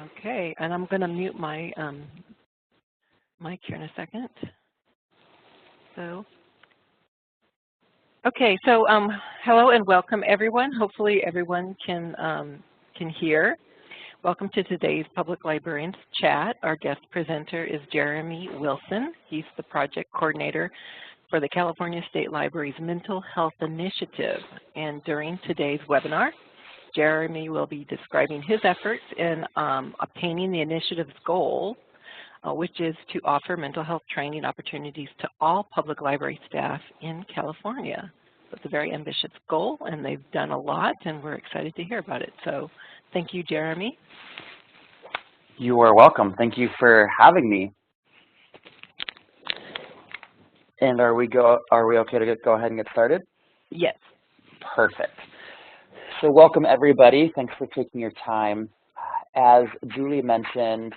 Okay, and I'm going to mute my mic here in a second. So, okay, so hello and welcome everyone. Hopefully everyone can hear. Welcome to today's Public Librarians Chat. Our guest presenter is Jeremy Wilson. He's the project coordinator for the California State Library's Mental Health Initiative. And during today's webinar, Jeremy will be describing his efforts in obtaining the initiative's goal, which is to offer mental health training opportunities to all public library staff in California. So it's a very ambitious goal, and they've done a lot, and we're excited to hear about it. So thank you, Jeremy. You are welcome. Thank you for having me. And are we okay to go ahead and get started? Yes. Perfect. So welcome everybody. Thanks for taking your time. As Julie mentioned,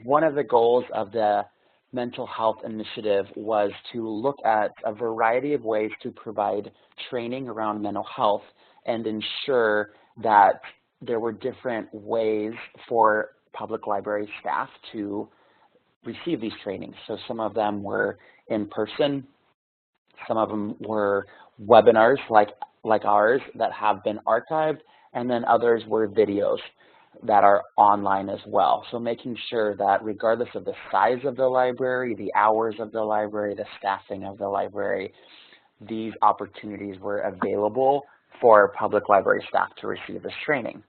one of the goals of the Mental Health Initiative was to look at a variety of ways to provide training around mental health and ensure that there were different ways for public library staff to receive these trainings. So some of them were in person, some of them were webinars like ours that have been archived, and then others were videos that are online as well. So making sure that regardless of the size of the library, the hours of the library, the staffing of the library, these opportunities were available for public library staff to receive this training.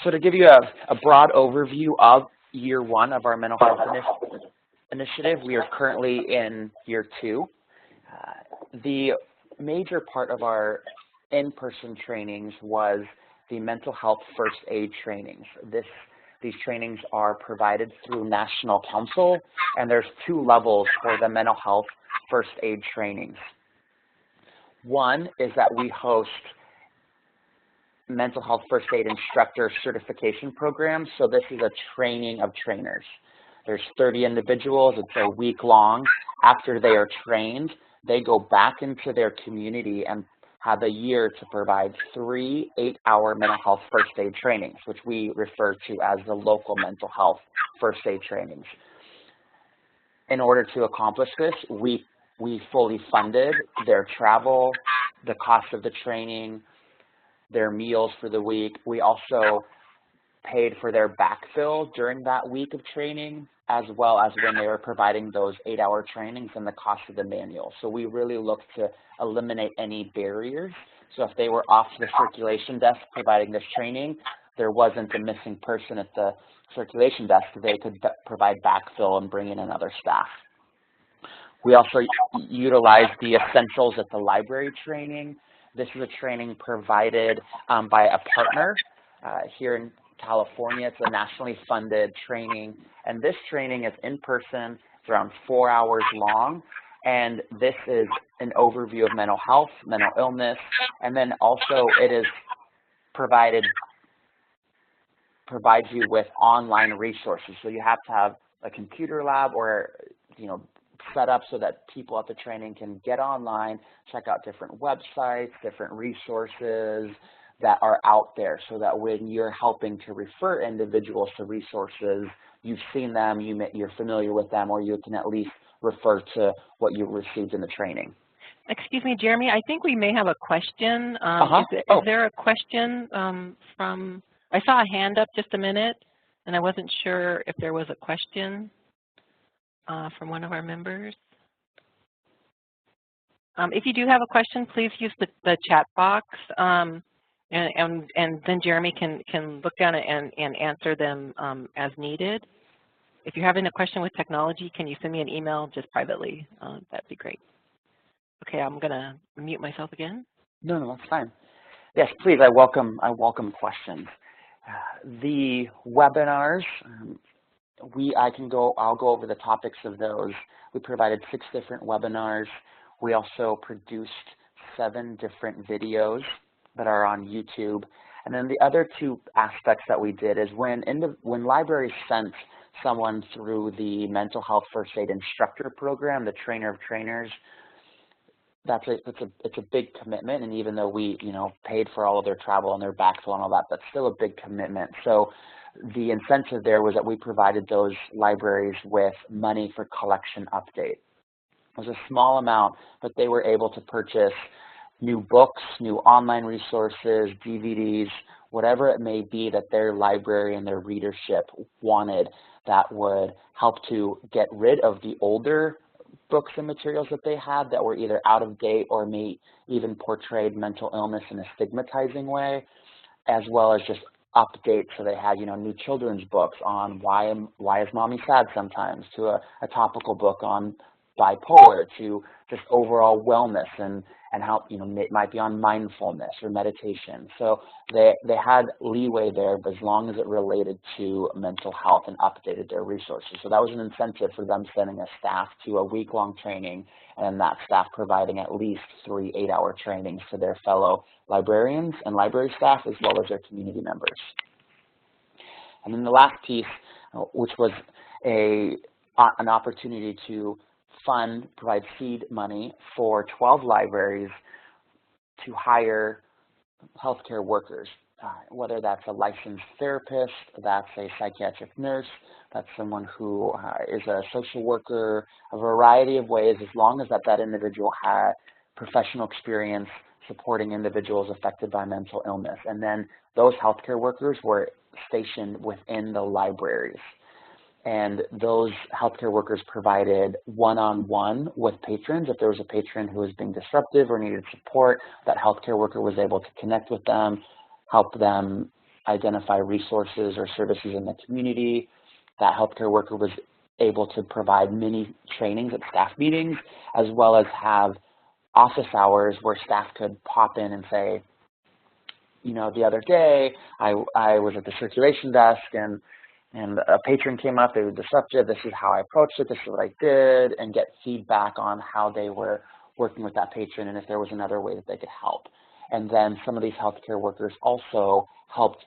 So to give you a broad overview of year one of our mental health initiative, we are currently in year two. The major part of our in-person trainings was the mental health first aid trainings. These trainings are provided through National Council, and there's two levels for the mental health first aid trainings. One is that we host mental health first aid instructor certification programs. So this is a training of trainers. There's 30 individuals. It's a week long. After they are trained, they go back into their community and have a year to provide 3 8-hour mental health first aid trainings, which we refer to as the local mental health first aid trainings. In order to accomplish this, we fully funded their travel, the cost of the training, their meals for the week. We also paid for their backfill during that week of training, as well as when they were providing those 8-hour trainings and the cost of the manual. So we really looked to eliminate any barriers. So if they were off the circulation desk providing this training, there wasn't a missing person at the circulation desk. They could provide backfill and bring in another staff. We also utilized the Essentials at the Library training. This is a training provided by a partner here in California. It's a nationally funded training, and this training is in person. It's around 4 hours long, and this is an overview of mental health, mental illness, and then also it is provides you with online resources. So you have to have a computer lab or set up so that people at the training can get online, check out different websites, different resources that are out there, so that when you're helping to refer individuals to resources, you've seen them, you're familiar with them, or you can at least refer to what you received in the training. Excuse me, Jeremy, I think we may have a question. Is there a question from, I saw a hand up just a minute, and I wasn't sure if there was a question from one of our members. If you do have a question, please use the chat box, and then Jeremy can look down and answer them as needed. If you're having a question with technology, can you send me an email just privately? That'd be great. Okay, I'm gonna mute myself again. No, that's fine. Yes, please. I welcome questions. The webinars. I'll go over the topics of those. We provided 6 different webinars. We also produced 7 different videos that are on YouTube. And then the other 2 aspects that we did is when libraries sent someone through the mental health first aid instructor program, the trainer of trainers, it's a big commitment, and even though we paid for all of their travel and their backfill and all that, that's still a big commitment. So the incentive there was that we provided those libraries with money for collection update. It was a small amount, but they were able to purchase new books, new online resources, DVDs, whatever it may be that their library and their readership wanted that would help to get rid of the older books and materials that they had that were either out of date or may even portrayed mental illness in a stigmatizing way, as well as just updates. So they had, new children's books on why is mommy sad sometimes, to a topical book on bipolar, to just overall wellness and how, it might be on mindfulness or meditation. So they had leeway there, but as long as it related to mental health and updated their resources. So that was an incentive for them sending a staff to a week-long training, and that staff providing at least 3 8-hour trainings to their fellow librarians and library staff, as well as their community members. And then the last piece, which was an opportunity to provide seed money for 12 libraries to hire healthcare workers, whether that's a licensed therapist, that's a psychiatric nurse, that's someone who is a social worker, a variety of ways, as long as that individual had professional experience supporting individuals affected by mental illness. And then those healthcare workers were stationed within the libraries. And those healthcare workers provided one-on-one with patrons. If there was a patron who was being disruptive or needed support, that healthcare worker was able to connect with them, help them identify resources or services in the community. That healthcare worker was able to provide mini trainings at staff meetings, as well as have office hours where staff could pop in and say, the other day I was at the circulation desk and a patron came up, they were disruptive, this is how I approached it, this is what I did, and get feedback on how they were working with that patron and if there was another way that they could help. And then some of these healthcare workers also helped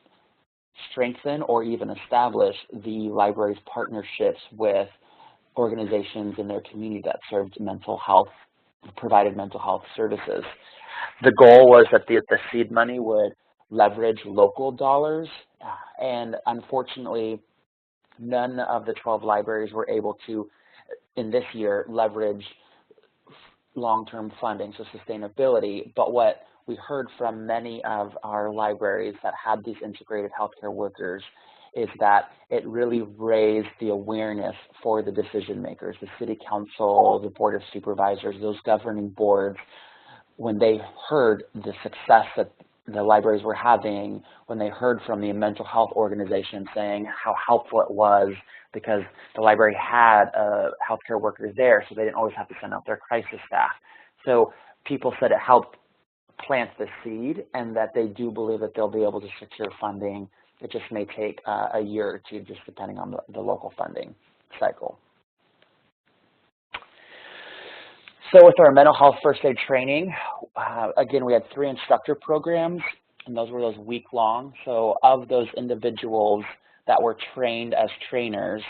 strengthen or even establish the library's partnerships with organizations in their community that served mental health, provided mental health services. The goal was that the seed money would leverage local dollars, and unfortunately, none of the 12 libraries were able to, in this year, leverage long-term funding, so sustainability. But what we heard from many of our libraries that had these integrated healthcare workers is that it really raised the awareness for the decision makers, the city council, the board of supervisors, those governing boards, when they heard the success that the libraries were having, when they heard from the mental health organization saying how helpful it was because the library had healthcare workers there, so they didn't always have to send out their crisis staff. So people said it helped plant the seed, and that they do believe that they'll be able to secure funding. It just may take a year or two, just depending on the local funding cycle. So with our mental health first aid training, again, we had 3 instructor programs, and those were week-long. So of those individuals that were trained as trainers,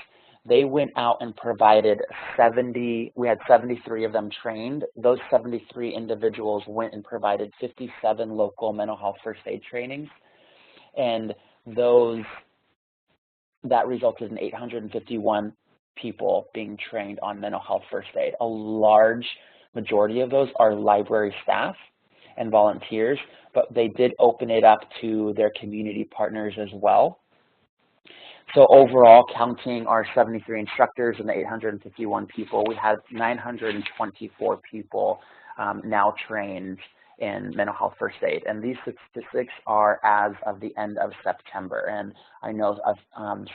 they went out and provided we had 73 of them trained. Those 73 individuals went and provided 57 local mental health first aid trainings, and that resulted in 851 people being trained on mental health first aid. A large majority of those are library staff and volunteers, but they did open it up to their community partners as well. So overall, counting our 73 instructors and the 851 people, we had 924 people now trained in mental health first aid. And these statistics are as of the end of September. And I know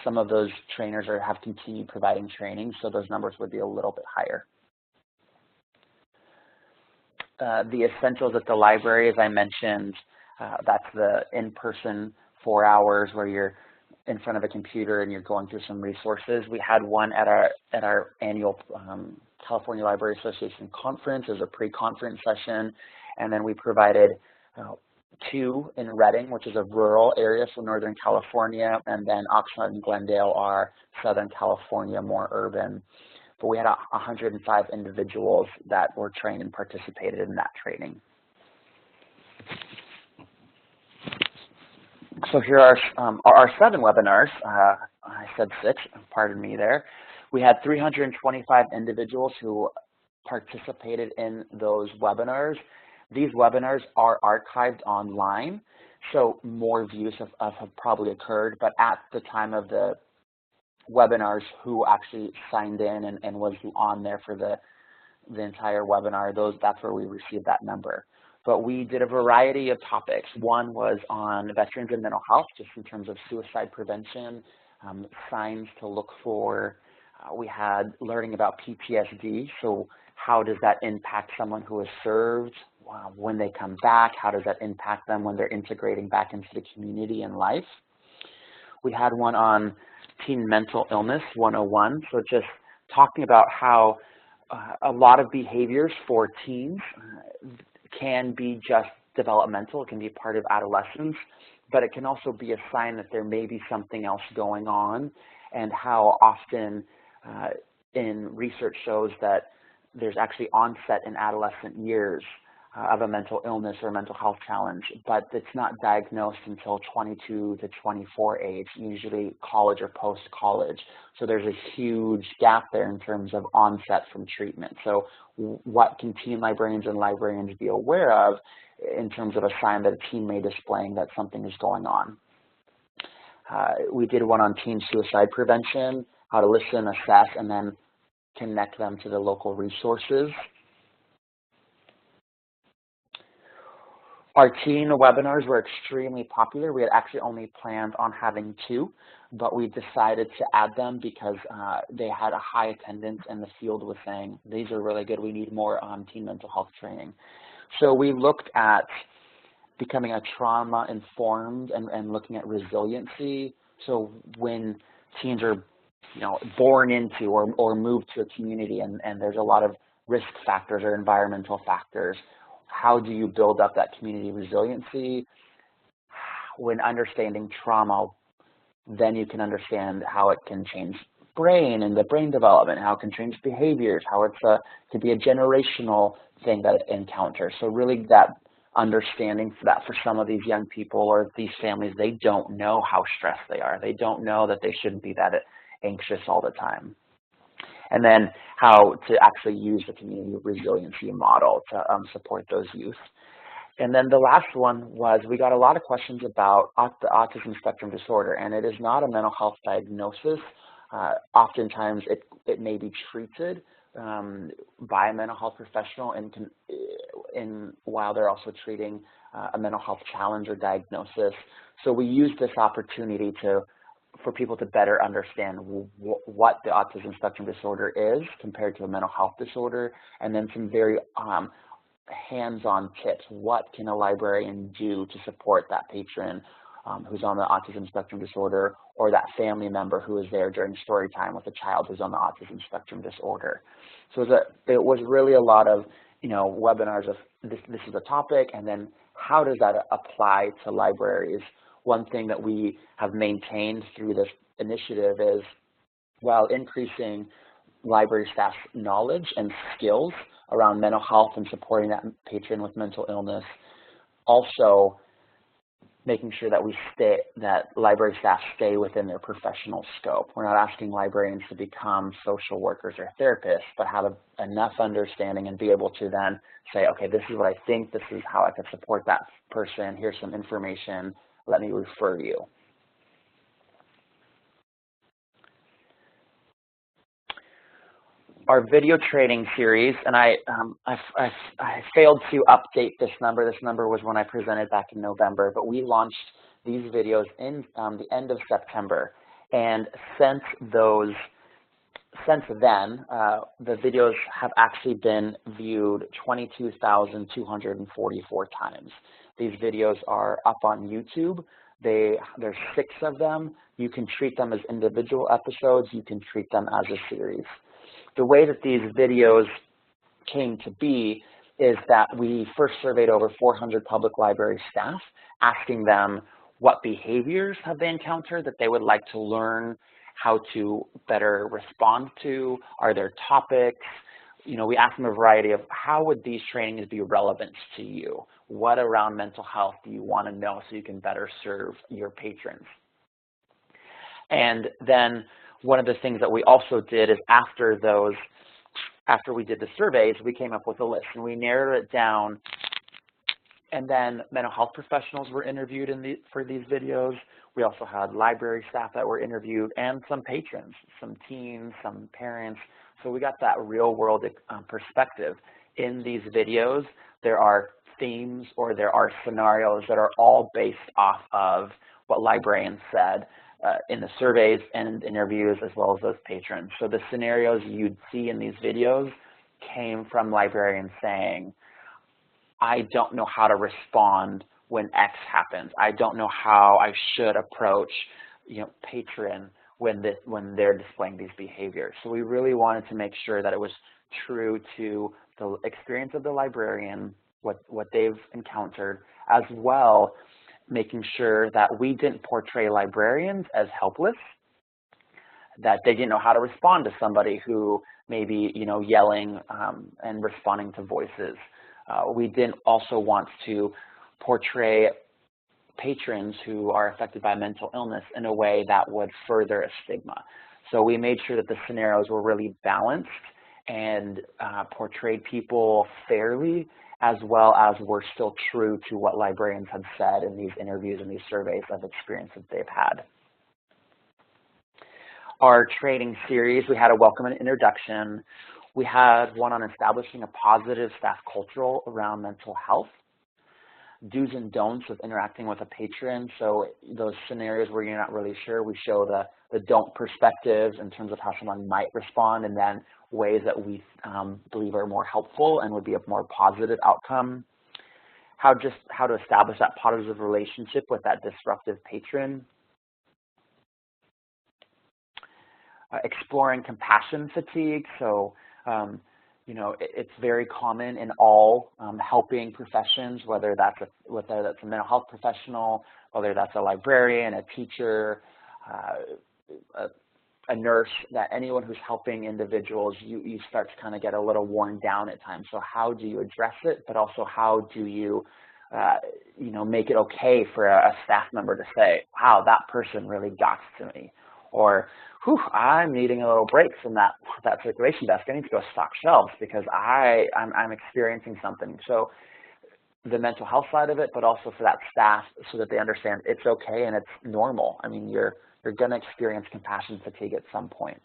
some of those trainers have continued providing training, so those numbers would be a little bit higher. The essentials at the library, as I mentioned, that's the in-person 4 hours where you're in front of a computer and you're going through some resources. We had one at our annual California Library Association conference as a pre-conference session, and then we provided 2 in Redding, which is a rural area for Northern California, and then Oxnard and Glendale are Southern California, more urban. but we had 105 individuals that were trained and participated in that training. So here are our 7 webinars. I said 6, pardon me there. We had 325 individuals who participated in those webinars. These webinars are archived online, so more views have probably occurred, but at the time of the webinars, who actually signed in and was on there for the entire webinar, that's where we received that number. But we did a variety of topics. One was on veterans and mental health, just in terms of suicide prevention, signs to look for. We had learning about PTSD, so how does that impact someone who has served? When they come back, how does that impact them when they're integrating back into the community and life? We had one on teen mental illness 101, so just talking about how a lot of behaviors for teens can be just developmental. It can be part of adolescence, but it can also be a sign that there may be something else going on, and how often in research shows that there's actually onset in adolescent years of a mental illness or a mental health challenge, but it's not diagnosed until 22 to 24 age, usually college or post-college. So there's a huge gap there in terms of onset from treatment. So what can teen librarians and librarians be aware of in terms of a sign that a teen may displaying that something is going on? We did one on teen suicide prevention, how to listen, assess, and then connect them to the local resources. Our teen webinars were extremely popular. We had actually only planned on having 2, but we decided to add them because they had a high attendance, and the field was saying, these are really good, we need more teen mental health training. So we looked at becoming a trauma-informed and looking at resiliency. So when teens are born into or move to a community and there's a lot of risk factors or environmental factors, how do you build up that community resiliency? When understanding trauma, then you can understand how it can change brain and the brain development, how it can change behaviors, how it could be a generational thing that it encounters. So really that understanding for some of these young people or these families, they don't know how stressed they are. They don't know that they shouldn't be that anxious all the time. And then how to actually use the community resiliency model to support those youth. And then the last one was, we got a lot of questions about the autism spectrum disorder, and it is not a mental health diagnosis. Oftentimes it may be treated by a mental health professional while they're also treating a mental health challenge or diagnosis. So we use this opportunity for people to better understand what the autism spectrum disorder is compared to a mental health disorder, and then some very hands-on tips. What can a librarian do to support that patron who's on the autism spectrum disorder, or that family member who is there during story time with a child who's on the autism spectrum disorder? So it was really a lot of webinars of this is a topic, and then how does that apply to libraries? One thing that we have maintained through this initiative is, while increasing library staff's knowledge and skills around mental health and supporting that patron with mental illness, also making sure that library staff stay within their professional scope. We're not asking librarians to become social workers or therapists, but have enough understanding and be able to then say, okay, this is what I think, this is how I could support that person, here's some information, let me refer you. Our video training series, and I failed to update this number. This number was when I presented back in November, but we launched these videos in the end of September. And since then, the videos have actually been viewed 22,244 times. These videos are up on YouTube. There's 6 of them. You can treat them as individual episodes. You can treat them as a series. The way that these videos came to be is that we first surveyed over 400 public library staff, asking them what behaviors have they encountered that they would like to learn how to better respond to, are there topics? You know, we asked them a variety of how would these trainings be relevant to you? What around mental health do you want to know so you can better serve your patrons? And then one of the things that we also did is after we did the surveys, we came up with a list and we narrowed it down. And then mental health professionals were interviewed for these videos. We also had library staff that were interviewed and some patrons, some teens, some parents. So we got that real world perspective. In these videos, there are themes or there are scenarios that are all based off of what librarians said in the surveys and interviews, as well as those patrons. So the scenarios you'd see in these videos came from librarians saying, I don't know how to respond when X happens. I don't know how I should approach, you know, patron when they're displaying these behaviors. So we really wanted to make sure that it was true to the experience of the librarian, what they've encountered, as well making sure that we didn't portray librarians as helpless, that they didn't know how to respond to somebody who may be, you know, yelling and responding to voices. We didn't also want to portray patrons who are affected by mental illness in a way that would further a stigma. So we made sure that the scenarios were really balanced and portrayed people fairly, as well as were still true to what librarians had said in these interviews and these surveys of experience that they've had. Our training series, we had a welcome and introduction. We had one on establishing a positive staff culture around mental health, do's and don'ts of interacting with a patron. So those scenarios where you're not really sure, we show the don't perspectives in terms of how someone might respond, and then ways that we believe are more helpful and would be a more positive outcome. How to establish that positive relationship with that disruptive patron. Exploring compassion fatigue. So, you know, it's very common in all helping professions, whether that's a mental health professional, whether that's a librarian, a teacher, a nurse, that anyone who's helping individuals, you start to kind of get a little worn down at times. So how do you address it, but also how do you, you know, make it okay for a staff member to say, wow, that person really got to me, or, whew, I'm needing a little break from that circulation desk. I need to go stock shelves because I'm experiencing something. So the mental health side of it, but also for that staff so that they understand it's okay and it's normal. I mean, you're going to experience compassion fatigue at some point.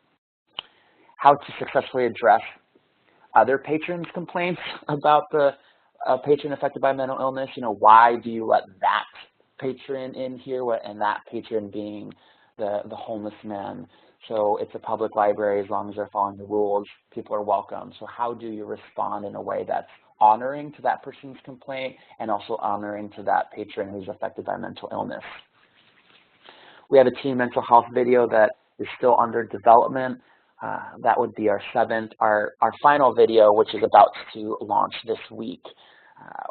How to successfully address other patrons' complaints about the patron affected by mental illness. You know, why do you let that patron in here, and that patron being the homeless man? So it's a public library. As long as they're following the rules, people are welcome. So how do you respond in a way that's honoring to that person's complaint and also honoring to that patron who's affected by mental illness? We have a teen mental health video that is still under development. That would be our 7th. Our final video, which is about to launch this week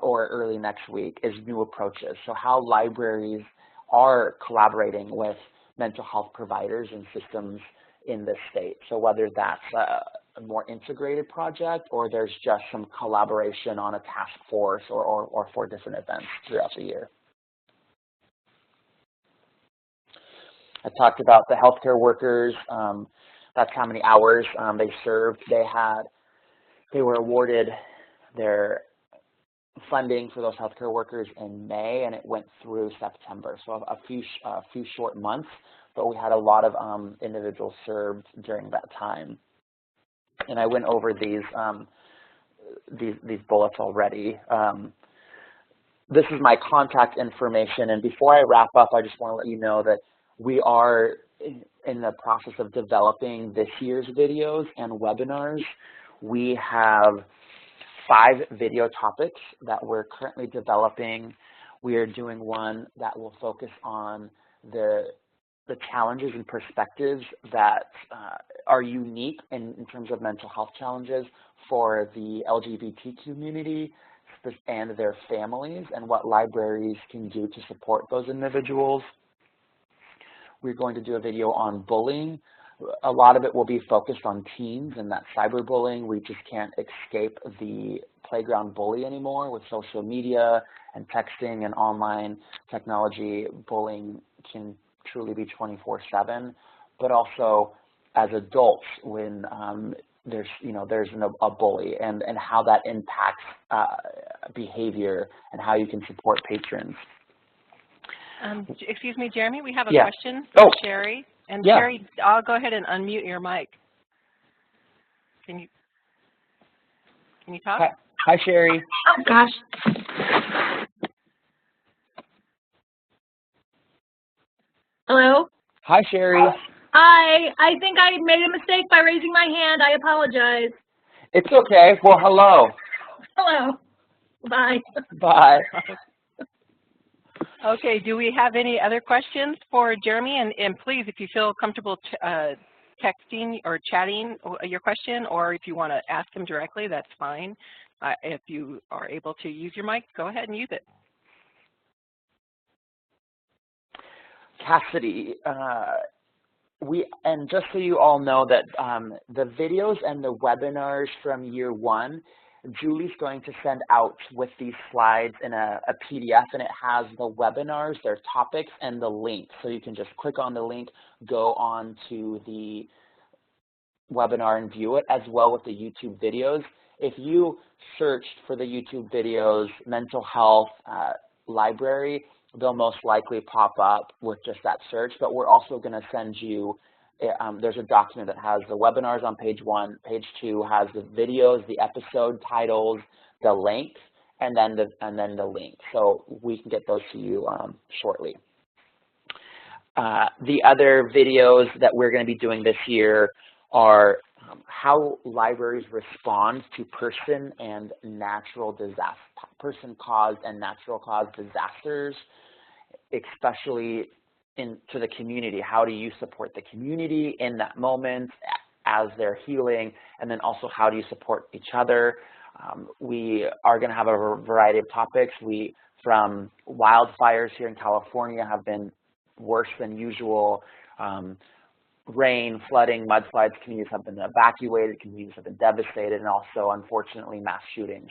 or early next week, is new approaches. So how libraries are collaborating with mental health providers and systems in the state. So whether that's a more integrated project or there's just some collaboration on a task force or for different events throughout the year. I talked about the healthcare workers. That's how many hours they served. They were awarded their funding for those healthcare workers in May, and it went through September. So a few short months, but we had a lot of individuals served during that time. And I went over these bullets already. This is my contact information, and before I wrap up, I just want to let you know that we are in the process of developing this year's videos and webinars. We have 5 video topics that we're currently developing. We are doing one that will focus on the challenges and perspectives that are unique in terms of mental health challenges for the LGBT community and their families, and what libraries can do to support those individuals. We're going to do a video on bullying, A lot of it will be focused on teens and that cyberbullying. We just can't escape the playground bully anymore with social media and texting and online technology. Bullying can truly be 24/7, but also as adults when there's a bully and how that impacts behavior and how you can support patrons. Excuse me, Jeremy, we have a Yeah. question from Sherry. And Yeah. Sherry, I'll go ahead and unmute your mic. Can you talk? Hi, Sherry. Oh, gosh. Hello? Hi, Sherry. Hi. I think I made a mistake by raising my hand. I apologize. It's okay. Well, hello. Hello. Bye. Bye. Okay, do we have any other questions for Jeremy? And please, if you feel comfortable texting or chatting your question, or if you want to ask him directly, that's fine. If you are able to use your mic, go ahead and use it. Cassidy, and just so you all know that the videos and the webinars from year one, Julie's going to send out with these slides in a PDF, and it has the webinars, their topics, and the link. So you can just click on the link, go on to the webinar and view it, as well with the YouTube videos. If you searched for the YouTube videos, mental health, library, they'll most likely pop up with just that search, but we're also going to send you, there's a document that has the webinars on page 1, page 2 has the videos, the episode titles, the links, and then the link. So we can get those to you shortly. The other videos that we're going to be doing this year are how libraries respond to person-caused and natural caused disasters, especially to the community. How do you support the community in that moment as they're healing, and then also how do you support each other? We are going to have a variety of topics. From wildfires here in California have been worse than usual. Rain, flooding, mudslides, communities have been evacuated, communities have been devastated, and also, unfortunately, mass shootings.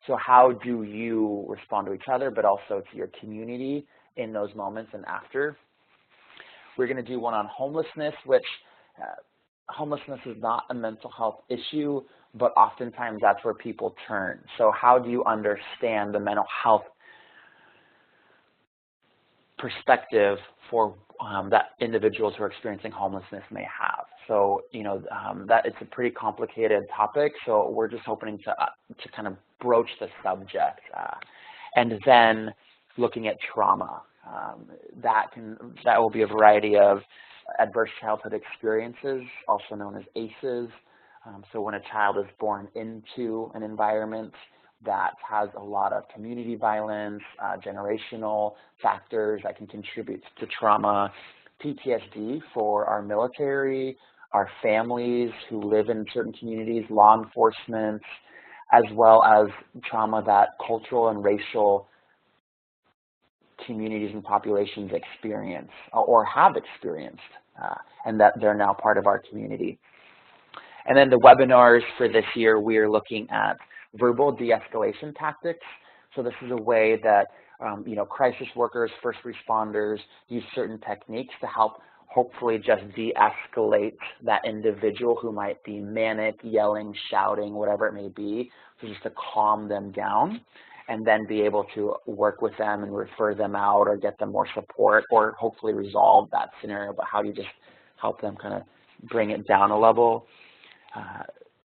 So how do you respond to each other, but also to your community in those moments and after? We're going to do one on homelessness, which homelessness is not a mental health issue, but oftentimes that's where people turn. So how do you understand the mental health perspective for that individuals who are experiencing homelessness may have? So, that it's a pretty complicated topic, so we're just hoping to kind of broach the subject. And then looking at trauma. That will be a variety of adverse childhood experiences, also known as ACEs. So when a child is born into an environment that has a lot of community violence, generational factors that can contribute to trauma, PTSD for our military, our families who live in certain communities, law enforcement, as well as trauma that cultural and racial communities and populations experience or have experienced, and that they're now part of our community. And then the webinars for this year, we are looking at verbal de-escalation tactics. So this is a way that crisis workers, first responders use certain techniques to help hopefully just de-escalate that individual who might be manic, yelling, shouting, whatever it may be, so just to calm them down, and then be able to work with them and refer them out or get them more support or hopefully resolve that scenario. But how do you just help them kind of bring it down a level?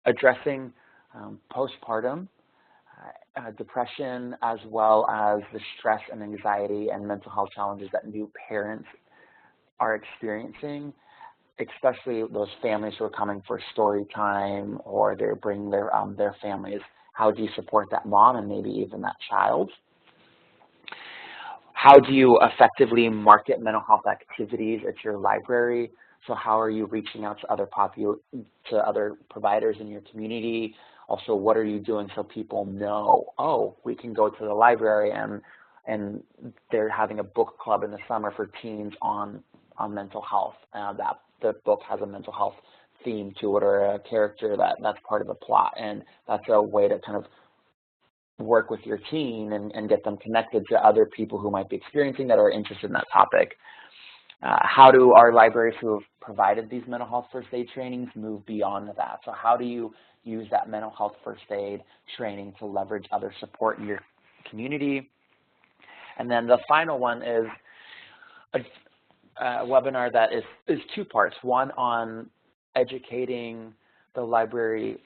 Addressing postpartum depression, as well as the stress and anxiety and mental health challenges that new parents are experiencing, especially those families who are coming for story time or they're bringing their families. How do you support that mom and maybe even that child? How do you effectively market mental health activities at your library? So how are you reaching out to other providers in your community? Also, what are you doing so people know, oh, we can go to the library and they're having a book club in the summer for teens on mental health. the book has a mental health theme to it or a character that's part of the plot, and that's a way to kind of work with your team and get them connected to other people who might be experiencing that or interested in that topic. How do our libraries who have provided these mental health first aid trainings move beyond that? So how do you use that mental health first aid training to leverage other support in your community? And then the final one is a webinar that is two parts. One on educating the library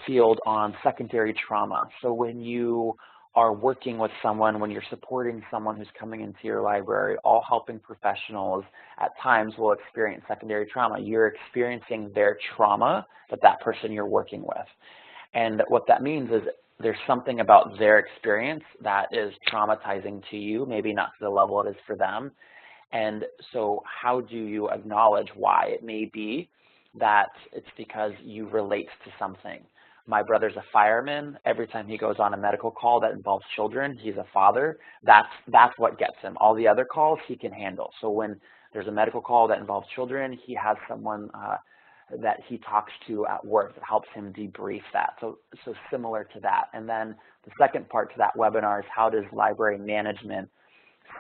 field on secondary trauma. So when you are working with someone, when you're supporting someone who's coming into your library, all helping professionals at times will experience secondary trauma. You're experiencing their trauma, but that person you're working with. And what that means is there's something about their experience that is traumatizing to you, maybe not to the level it is for them. And so how do you acknowledge why? It may be that it's because you relate to something. My brother's a fireman. Every time he goes on a medical call that involves children, he's a father. That's what gets him. All the other calls he can handle. So when there's a medical call that involves children, he has someone that he talks to at work that helps him debrief that. So similar to that. And then the second part to that webinar is how does library management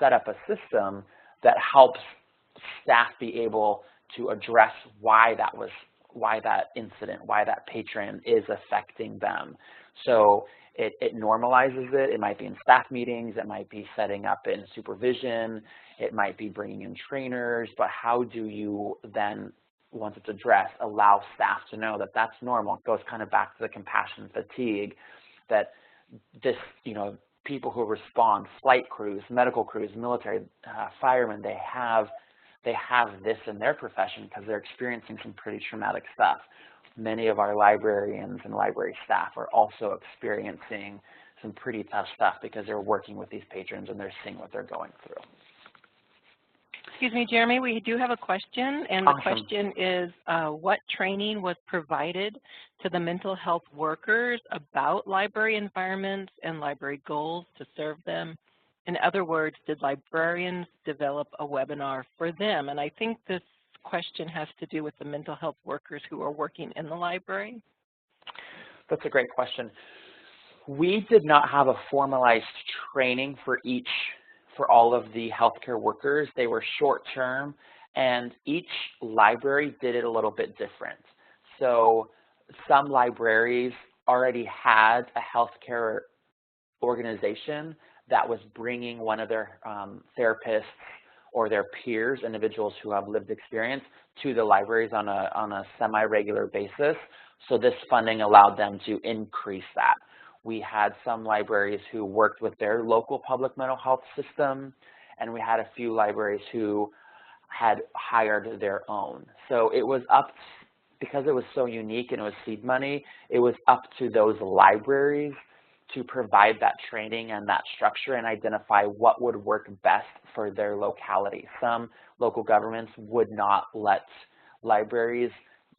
set up a system that helps staff be able to address why that incident, why that patron is affecting them. So it normalizes it. It might be in staff meetings. It might be setting up in supervision. It might be bringing in trainers. But how do you then, once it's addressed, allow staff to know that that's normal? It goes kind of back to the compassion fatigue, that this, people who respond, flight crews, medical crews, military, firemen, they have this in their profession because they're experiencing some pretty traumatic stuff. Many of our librarians and library staff are also experiencing some pretty tough stuff because they're working with these patrons and they're seeing what they're going through. Excuse me, Jeremy, we do have a question, and the Awesome. question is, what training was provided to the mental health workers about library environments and library goals to serve them? In other words, did librarians develop a webinar for them? And I think this question has to do with the mental health workers who are working in the library. That's a great question. We did not have a formalized training for all of the healthcare workers. They were short-term, and each library did it a little bit different. So some libraries already had a healthcare organization that was bringing one of their therapists or their peers, individuals who have lived experience, to the libraries on a semi-regular basis. So this funding allowed them to increase that. We had some libraries who worked with their local public mental health system, and we had a few libraries who had hired their own. So it was up, because it was so unique and it was seed money, it was up to those libraries to provide that training and that structure and identify what would work best for their locality. Some local governments would not let libraries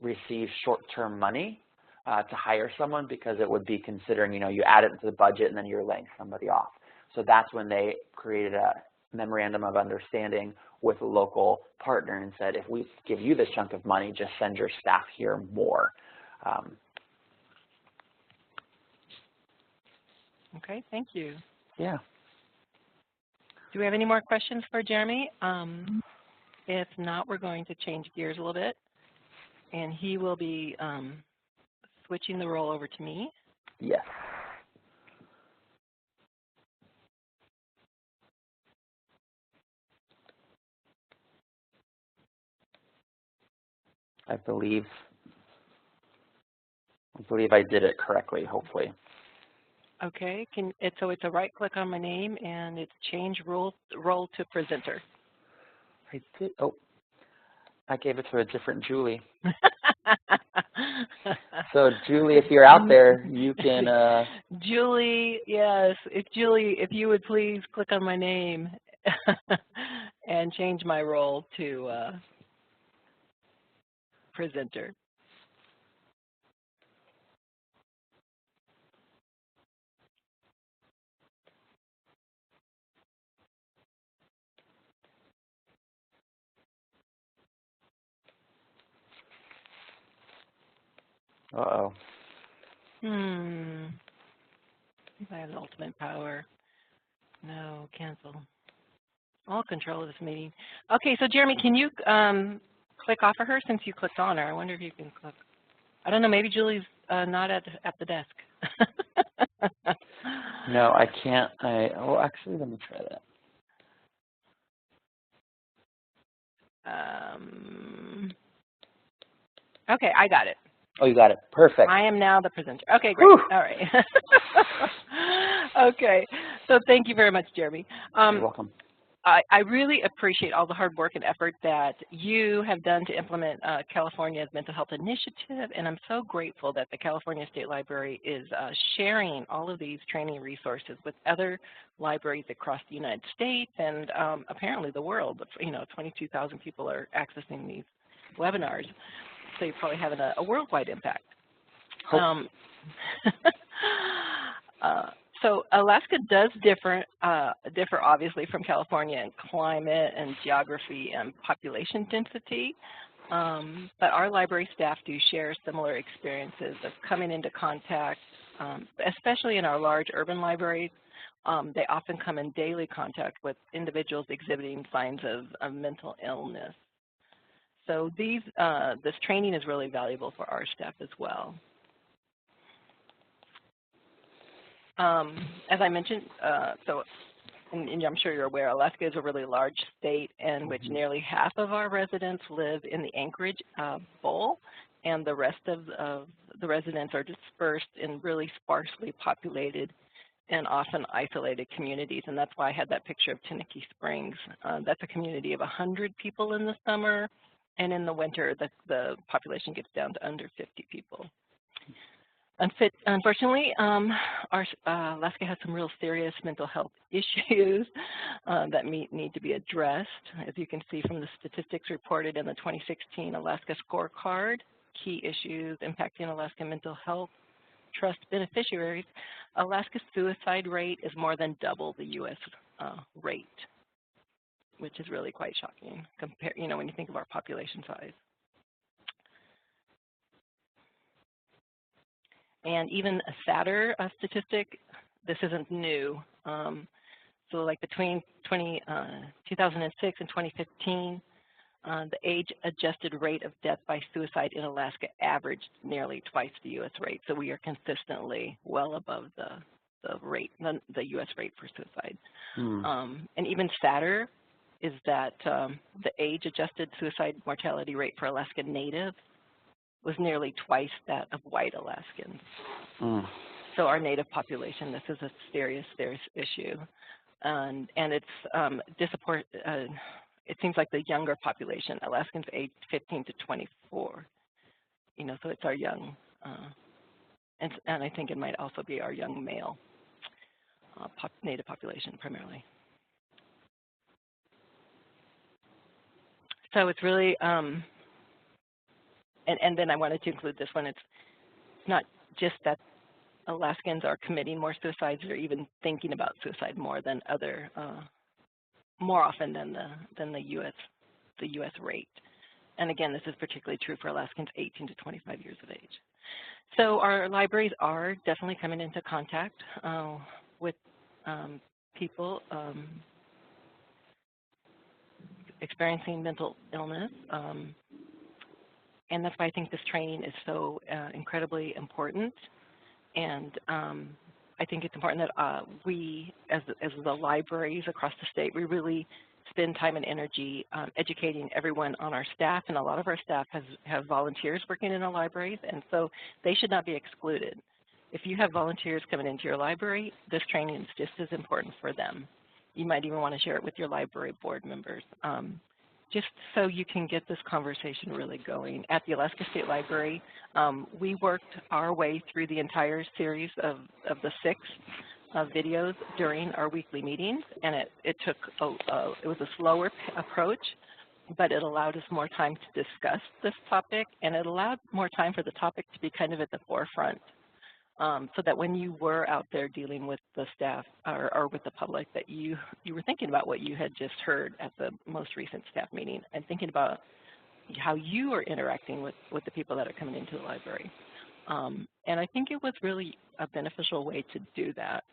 receive short-term money to hire someone because it would be considering, you add it into the budget and then you're laying somebody off. So that's when they created a memorandum of understanding with a local partner and said, if we give you this chunk of money, just send your staff here more. Okay, thank you. Yeah. Do we have any more questions for Jeremy? If not, we're going to change gears a little bit, and he will be switching the role over to me. Yes. I believe I did it correctly, hopefully. Okay, so it's a right click on my name and it's change role to presenter. I did. Oh, I gave it to a different Julie. So Julie, if you're out there, you can. Julie, yes. If you would please click on my name and change my role to presenter. Uh-oh. If I have the ultimate power. No, cancel. All control of this meeting. Okay, so Jeremy, can you click off of her since you clicked on her? I wonder if you can click. I don't know, maybe Julie's not at the desk. No, I can't. Oh, actually, let me try that. Okay, I got it. Oh, you got it. Perfect. I am now the presenter. Okay, great. Whew. All right. Okay, so thank you very much, Jeremy. You're welcome. I really appreciate all the hard work and effort that you have done to implement California's mental health initiative, and I'm so grateful that the California State Library is sharing all of these training resources with other libraries across the United States and apparently the world. But, 22,000 people are accessing these webinars, so you're probably having a worldwide impact. So Alaska does differ obviously from California in climate and geography and population density, but our library staff do share similar experiences of coming into contact, especially in our large urban libraries. They often come in daily contact with individuals exhibiting signs of mental illness. So this training is really valuable for our staff as well. As I mentioned, and I'm sure you're aware, Alaska is a really large state in which nearly half of our residents live in the Anchorage Bowl, and the rest of the residents are dispersed in really sparsely populated and often isolated communities, and that's why I had that picture of Teneke Springs. That's a community of 100 people in the summer, and in the winter, the population gets down to under 50 people. Unfortunately, Alaska has some real serious mental health issues that need to be addressed. As you can see from the statistics reported in the 2016 Alaska Scorecard, key issues impacting Alaska mental health trust beneficiaries, Alaska's suicide rate is more than double the U.S. Rate, which is really quite shocking, when you think of our population size. And even a sadder statistic, this isn't new. So like between 2006 and 2015, the age-adjusted rate of death by suicide in Alaska averaged nearly twice the U.S. rate. So we are consistently well above the U.S. rate for suicide. And even sadder is that the age-adjusted suicide mortality rate for Alaska Native was nearly twice that of white Alaskans. So our Native population, this is a serious issue. And it's it seems like the younger population, Alaskans aged 15 to 24, so it's our young, and I think it might also be our young male Native population primarily. So it's really, and then I wanted to include this one. It's not just that Alaskans are committing more suicides or even thinking about suicide more often than the U.S. rate. And again, this is particularly true for Alaskans 18 to 25 years of age. So our libraries are definitely coming into contact with people experiencing mental illness. And that's why I think this training is so incredibly important. And I think it's important that we, as the libraries across the state, we really spend time and energy educating everyone on our staff. And a lot of our staff have volunteers working in our libraries, and so they should not be excluded. If you have volunteers coming into your library, this training is just as important for them. You might even want to share it with your library board members. Just so you can get this conversation really going. At the Alaska State Library, we worked our way through the entire series of the 6 videos during our weekly meetings, and it was a slower approach, but it allowed us more time to discuss this topic, and it allowed more time for the topic to be kind of at the forefront. So that when you were out there dealing with the staff or with the public, that you were thinking about what you had just heard at the most recent staff meeting and thinking about how you are interacting with the people that are coming into the library. And I think it was really a beneficial way to do that.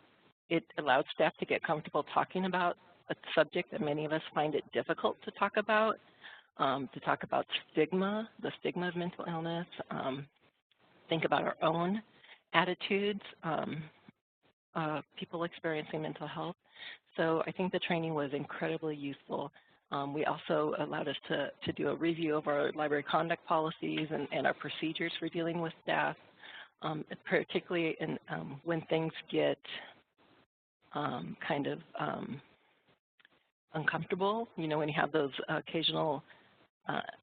It allowed staff to get comfortable talking about a subject that many of us find it difficult to talk about stigma, the stigma of mental illness, think about our own attitudes, people experiencing mental health. So I think the training was incredibly useful. We also allowed us to do a review of our library conduct policies and our procedures for dealing with staff, particularly when things get kind of uncomfortable, when you have those occasional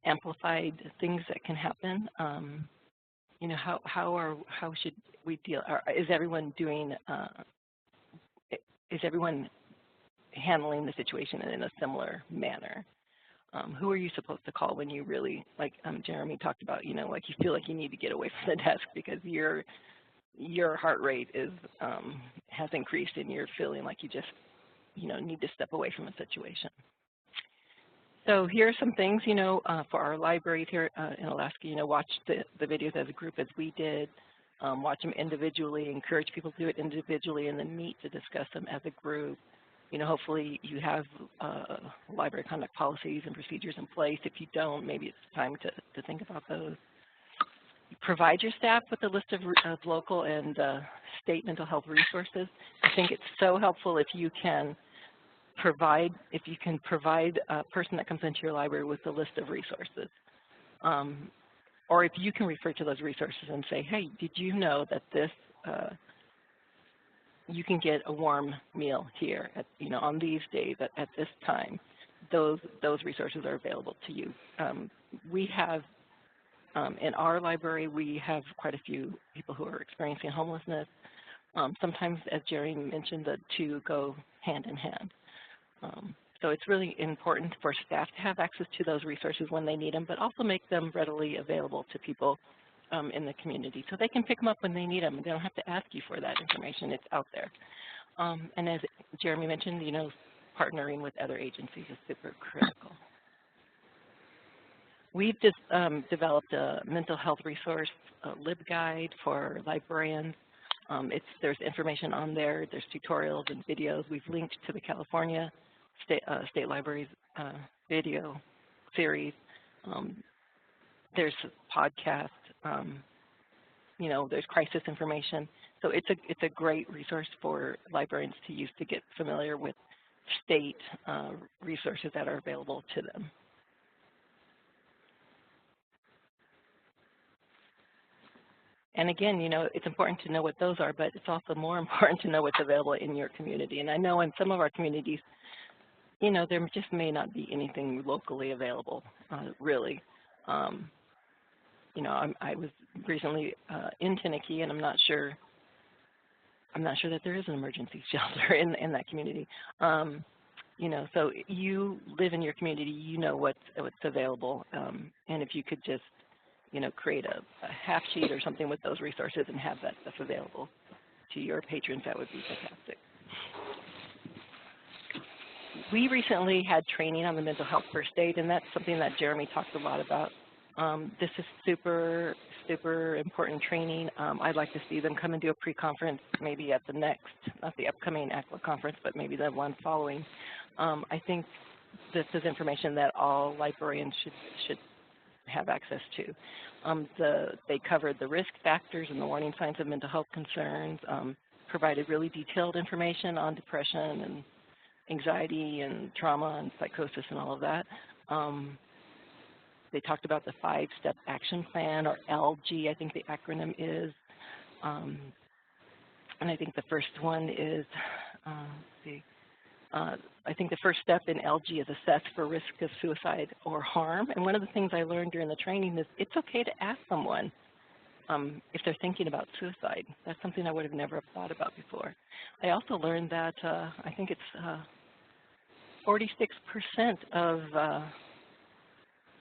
amplified things that can happen. How should we deal? Is everyone handling the situation in a similar manner? Who are you supposed to call when you really, like Jeremy talked about, like you feel like you need to get away from the desk because your heart rate has increased and you're feeling like you just need to step away from a situation. So here are some things, for our libraries here in Alaska, watch the videos as a group as we did, watch them individually, encourage people to do it individually, and then meet to discuss them as a group. Hopefully you have library conduct policies and procedures in place. If you don't, maybe it's time to think about those. Provide your staff with a list of local and state mental health resources. I think it's so helpful if you can provide a person that comes into your library with a list of resources. Or if you can refer to those resources and say, hey, did you know that this, you can get a warm meal here at, on these days at this time. Those resources are available to you. We have, in our library, we have quite a few people who are experiencing homelessness. Sometimes, as Jerry mentioned, the two go hand in hand. So it's really important for staff to have access to those resources when they need them, but also make them readily available to people in the community so they can pick them up when they need them. They don't have to ask you for that information. It's out there. And as Jeremy mentioned, partnering with other agencies is super critical. We've just developed a mental health resource LibGuide for librarians. There's information on there. There's tutorials and videos. We've linked to the California State Library's video series. There's podcasts. There's crisis information. So it's a great resource for librarians to use to get familiar with state resources that are available to them. And again, it's important to know what those are, but it's also more important to know what's available in your community. And I know in some of our communities, there just may not be anything locally available, really. I was recently in Tennessee, and I'm not sure that there is an emergency shelter in that community. So you live in your community, you know what's available, and if you could just create a half sheet or something with those resources and have that stuff available to your patrons, that would be fantastic. We recently had training on the mental health first aid, and that's something that Jeremy talked a lot about. This is super, super important training. I'd like to see them come and do a pre-conference, maybe at the next, not the upcoming ACLA conference, but maybe the one following. I think this is information that all librarians should have access to. They covered the risk factors and the warning signs of mental health concerns, provided really detailed information on depression and anxiety and trauma and psychosis and all of that. They talked about the 5-step action plan, or LG, I think the acronym is. And I think the first one is, I think the first step in LG is assess for risk of suicide or harm. And one of the things I learned during the training is it's okay to ask someone if they're thinking about suicide. That's something I would have never thought about before. I also learned that I think it's 46% of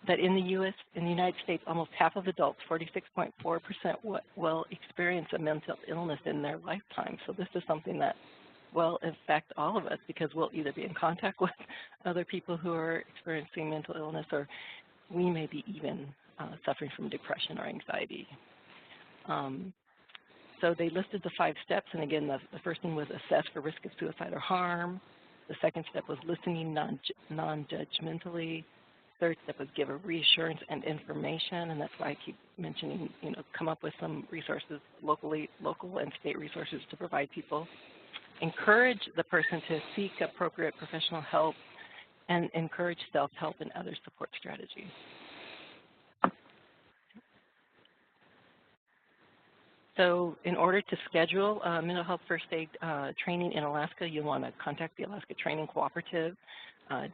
that in the United States, almost half of adults, 46.4%, will experience a mental illness in their lifetime. So this is something that will affect all of us, because we'll either be in contact with other people who are experiencing mental illness, or we may be even suffering from depression or anxiety. So they listed the 5 steps, and again, the first one was assess for risk of suicide or harm. The second step was listening non-judgmentally. Third step was give a reassurance and information, and that's why I keep mentioning, come up with some resources, local and state resources to provide people. Encourage the person to seek appropriate professional help, and encourage self-help and other support strategies. So in order to schedule mental health first aid training in Alaska, you'll want to contact the Alaska Training Cooperative.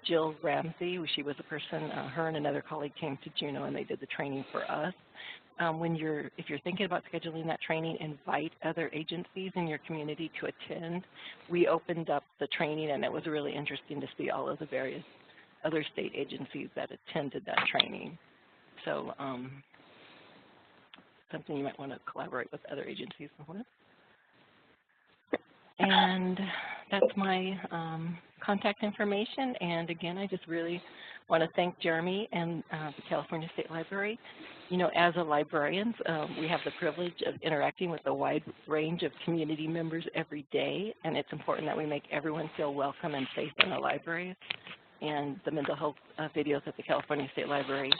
Jill Ramsey, she was the person, her and another colleague came to Juneau and they did the training for us. If you're thinking about scheduling that training, invite other agencies in your community to attend. We opened up the training and it was really interesting to see all of the various other state agencies that attended that training. So something you might want to collaborate with other agencies with. And that's my contact information. And again, I just really want to thank Jeremy and the California State Library. As a librarians, we have the privilege of interacting with a wide range of community members every day, and it's important that we make everyone feel welcome and safe in the libraries. And the mental health videos at the California State Library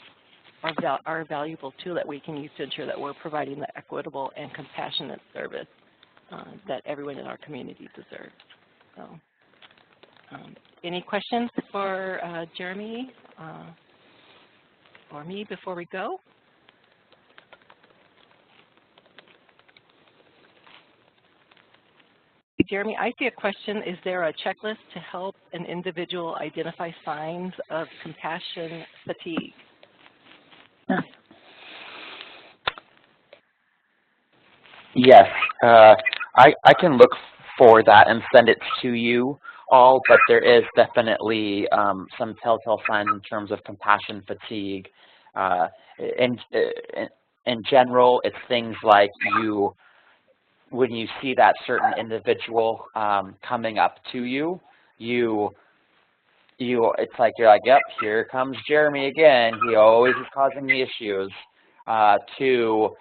are a valuable tool that we can use to ensure that we're providing the equitable and compassionate service that everyone in our community deserves. So, any questions for Jeremy or me before we go? Jeremy, I see a question. Is there a checklist to help an individual identify signs of compassion fatigue? Yes, I can look for that and send it to you all, but there is definitely some telltale signs in terms of compassion fatigue. In general, it's things like when you see that certain individual coming up to you, it's like you're like, yep, here comes Jeremy again. He always is causing me issues. To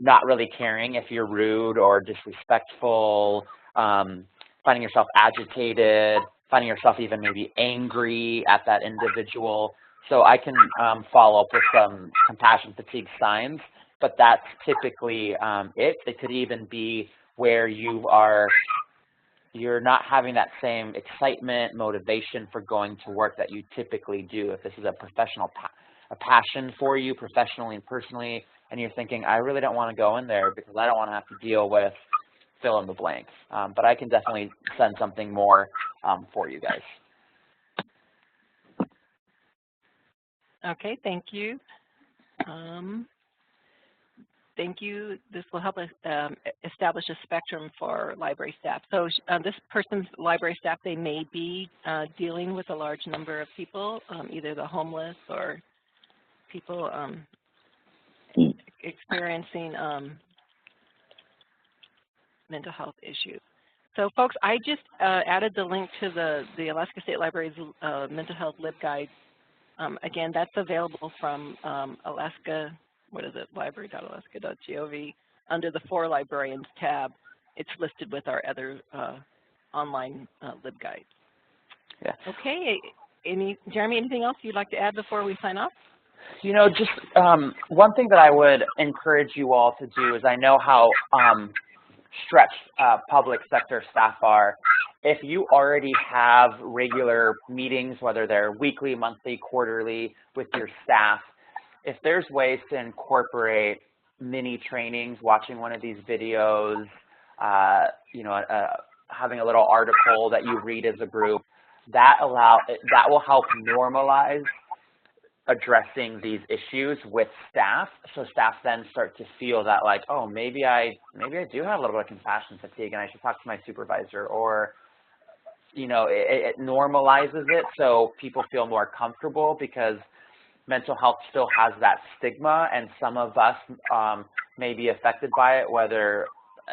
not really caring if you're rude or disrespectful, finding yourself agitated, finding yourself even maybe angry at that individual. So I can follow up with some compassion fatigue signs, but that's typically it. It could even be where you're not having that same excitement, motivation for going to work that you typically do. If this is a passion for you professionally and personally, and you're thinking, I really don't want to go in there because I don't want to have to deal with fill in the blanks. But I can definitely send something more for you guys. Okay, thank you. Thank you. This will help us establish a spectrum for library staff. So this person's library staff, they may be dealing with a large number of people, either the homeless or people experiencing mental health issues. So folks, I just added the link to the Alaska State Library's mental health LibGuide. Again, that's available from Alaska, library.alaska.gov. Under the For Librarians tab, it's listed with our other online LibGuides. Yeah. Okay, Jeremy, anything else you'd like to add before we sign off? Just one thing that I would encourage you all to do is I know how stretched public sector staff are. If you already have regular meetings, whether they're weekly, monthly, quarterly, with your staff, if there's ways to incorporate mini trainings, watching one of these videos, having a little article that you read as a group, that will help normalize addressing these issues with staff, so staff then start to feel that like, oh, maybe I do have a little bit of compassion fatigue and I should talk to my supervisor, or it normalizes it so people feel more comfortable, because mental health still has that stigma and some of us may be affected by it, whether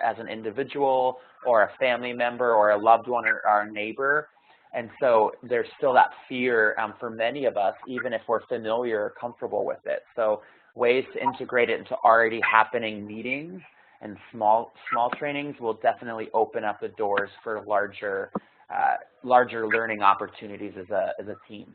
as an individual or a family member or a loved one or our neighbor. And so there's still that fear for many of us, even if we're familiar or comfortable with it. So ways to integrate it into already happening meetings and small trainings will definitely open up the doors for larger learning opportunities as a team.